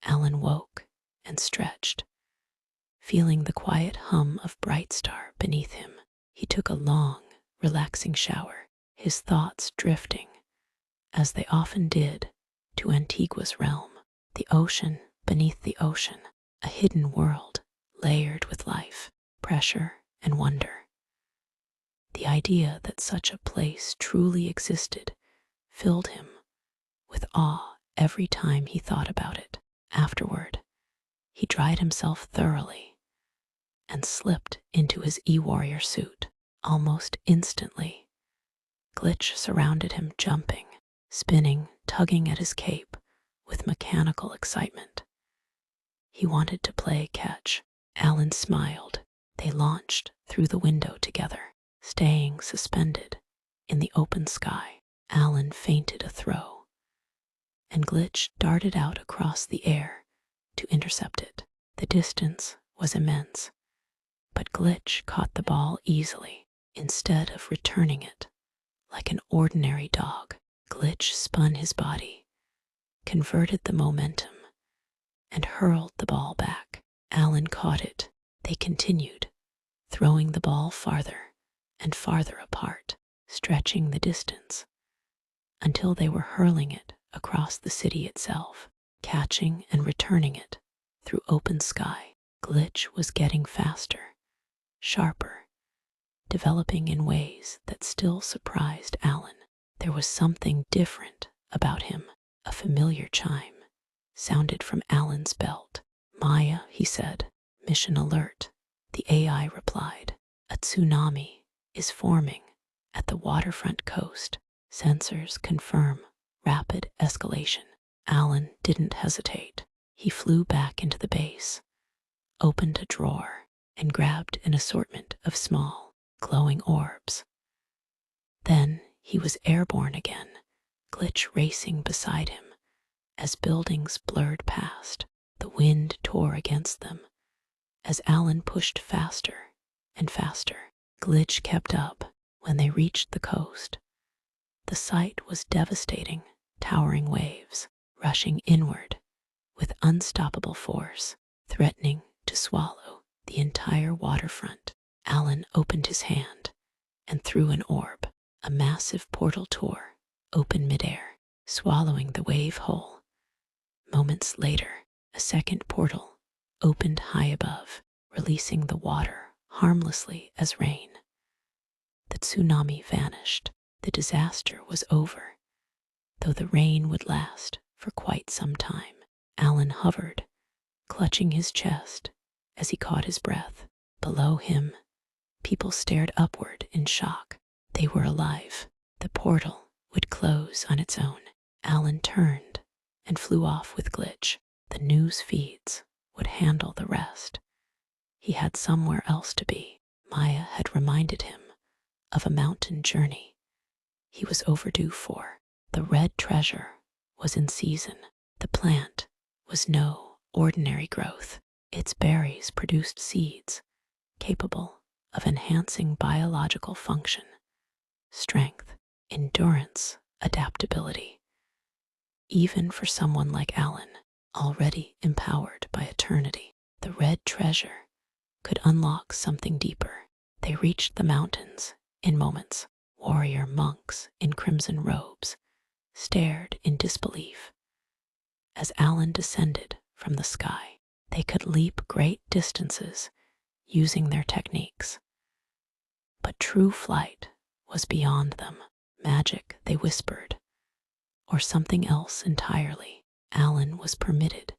Alan woke and stretched, feeling the quiet hum of Brightstar beneath him. He took a long, relaxing shower, his thoughts drifting, as they often did, to Antigua's realm, the ocean beneath the ocean, a hidden world layered with life, pressure, and wonder. The idea that such a place truly existed filled him with awe every time he thought about it. Afterward, he dried himself thoroughly and slipped into his e-warrior suit. Almost instantly, Glitch surrounded him, jumping, spinning, tugging at his cape with mechanical excitement. He wanted to play catch. Alan smiled. They launched through the window together, staying suspended in the open sky. Alan feinted a throw, and Glitch darted out across the air to intercept it. The distance was immense, but Glitch caught the ball easily. Instead of returning it like an ordinary dog, Glitch spun his body, converted the momentum, and hurled the ball back. Alan caught it. They continued, throwing the ball farther and farther apart, stretching the distance until they were hurling it across the city itself, catching and returning it through open sky. Glitch was getting faster, sharper, developing in ways that still surprised Alan. There was something different about him. A familiar chime sounded from Alan's belt. "Maya," he said. "Mission alert," the AI replied. "A tsunami is forming at the waterfront coast. Sensors confirm rapid escalation." Alan didn't hesitate. He flew back into the base, opened a drawer, and grabbed an assortment of small, glowing orbs. Then he was airborne again, Glitch racing beside him as buildings blurred past. The wind tore against them as Alan pushed faster and faster. Glitch kept up. When they reached the coast, the sight was devastating. Towering waves rushing inward with unstoppable force, threatening to swallow the entire waterfront. Alan opened his hand and threw an orb. A massive portal tore open midair, swallowing the wave whole. Moments later, a second portal opened high above, releasing the water harmlessly as rain. The tsunami vanished. The disaster was over, though the rain would last for quite some time. Alan hovered, clutching his chest as he caught his breath. Below him, people stared upward in shock. They were alive. The portal would close on its own. Alan turned and flew off with Glitch. The news feeds would handle the rest. He had somewhere else to be. Maya had reminded him of a mountain journey he was overdue for. The red treasure was in season. The plant was no ordinary growth. Its berries produced seeds capable of enhancing biological function, strength, endurance, adaptability. Even for someone like Alan, already empowered by eternity, the red treasure could unlock something deeper. They reached the mountains in moments. Warrior monks in crimson robes stared in disbelief. As Alan descended from the sky, they could leap great distances using their techniques. But true flight was beyond them. Magic, they whispered, or something else entirely. Alan was permitted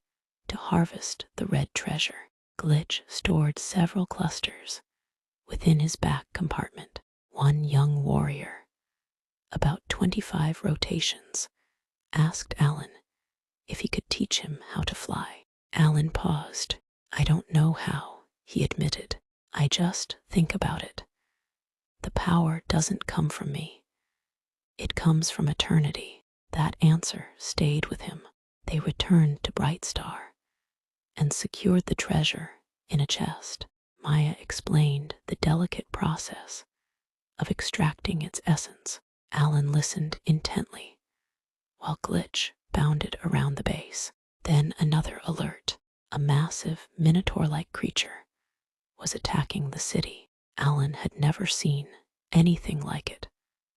to harvest the red treasure. Glitch stored several clusters within his back compartment. One young warrior, about 25 rotations, asked Alan if he could teach him how to fly. Alan paused. "I don't know how," he admitted. "I just think about it. The power doesn't come from me. It comes from eternity." That answer stayed with him. They returned to Brightstar and secured the treasure in a chest. Maya explained the delicate process of extracting its essence. Alan listened intently while Glitch bounded around the base. Then another alert. A massive, minotaur-like creature was attacking the city. Alan had never seen anything like it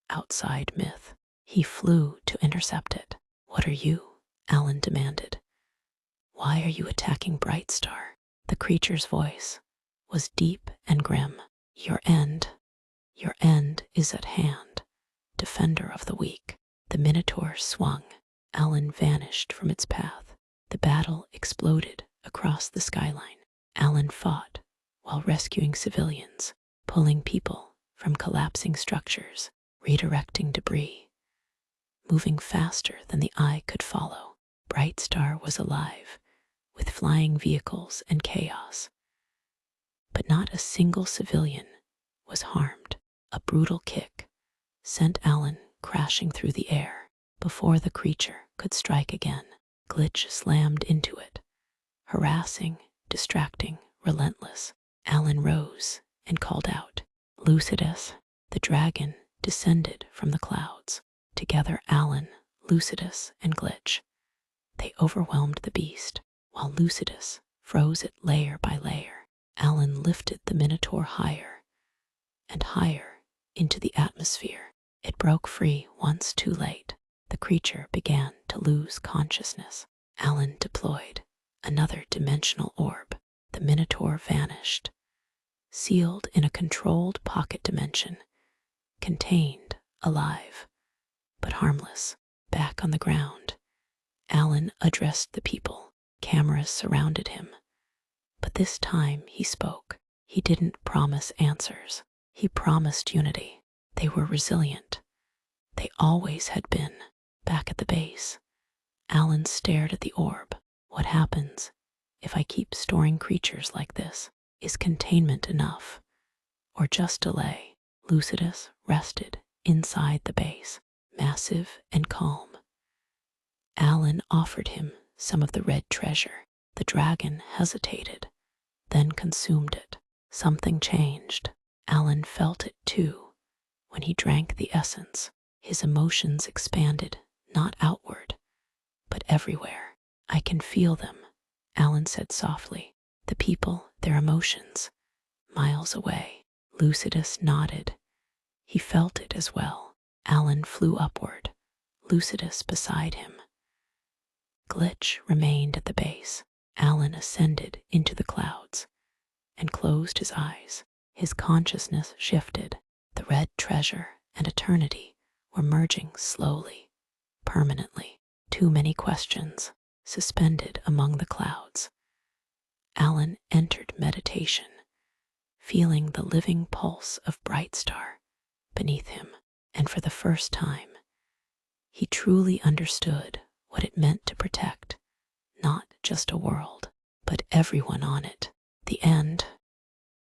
outside myth. He flew to intercept it. "What are you?" Alan demanded. "Why are you attacking Brightstar?" The creature's voice was deep and grim. Your end is at hand, defender of the weak." The Minotaur swung. Alan vanished from its path. The battle exploded across the skyline. Alan fought while rescuing civilians, pulling people from collapsing structures, redirecting debris, moving faster than the eye could follow. Brightstar was alive, with flying vehicles and chaos. But not a single civilian was harmed. A brutal kick sent Alan crashing through the air. Before the creature could strike again, Glitch slammed into it, harassing, distracting, relentless. Alan rose and called out, "Lucidus!" The dragon descended from the clouds. Together, Alan, Lucidus, and Glitch, they overwhelmed the beast. While Lucidus froze it layer by layer, Alan lifted the Minotaur higher and higher into the atmosphere. It broke free once too late. The creature began to lose consciousness. Alan deployed another dimensional orb. The Minotaur vanished, sealed in a controlled pocket dimension, contained, alive, but harmless. Back on the ground, Alan addressed the people. Cameras surrounded him. But this time he spoke. He didn't promise answers. He promised unity. They were resilient. They always had been. Back at the base, Alan stared at the orb. "What happens if I keep storing creatures like this? Is containment enough? Or just delay?" Lucidus rested inside the base, massive and calm. Alan offered him some of the red treasure. The dragon hesitated, then consumed it. Something changed. Alan felt it too. When he drank the essence, his emotions expanded, not outward, but everywhere. "I can feel them," Alan said softly. "The people, their emotions, miles away." Lucidus nodded. He felt it as well. Alan flew upward, Lucidus beside him. Glitch remained at the base. Alan ascended into the clouds and closed his eyes. His consciousness shifted. The red treasure and eternity were merging slowly, permanently. Too many questions suspended among the clouds. Alan entered meditation, feeling the living pulse of Brightstar beneath him, and for the first time, he truly understood what it meant to protect not just a world, but everyone on it. The end.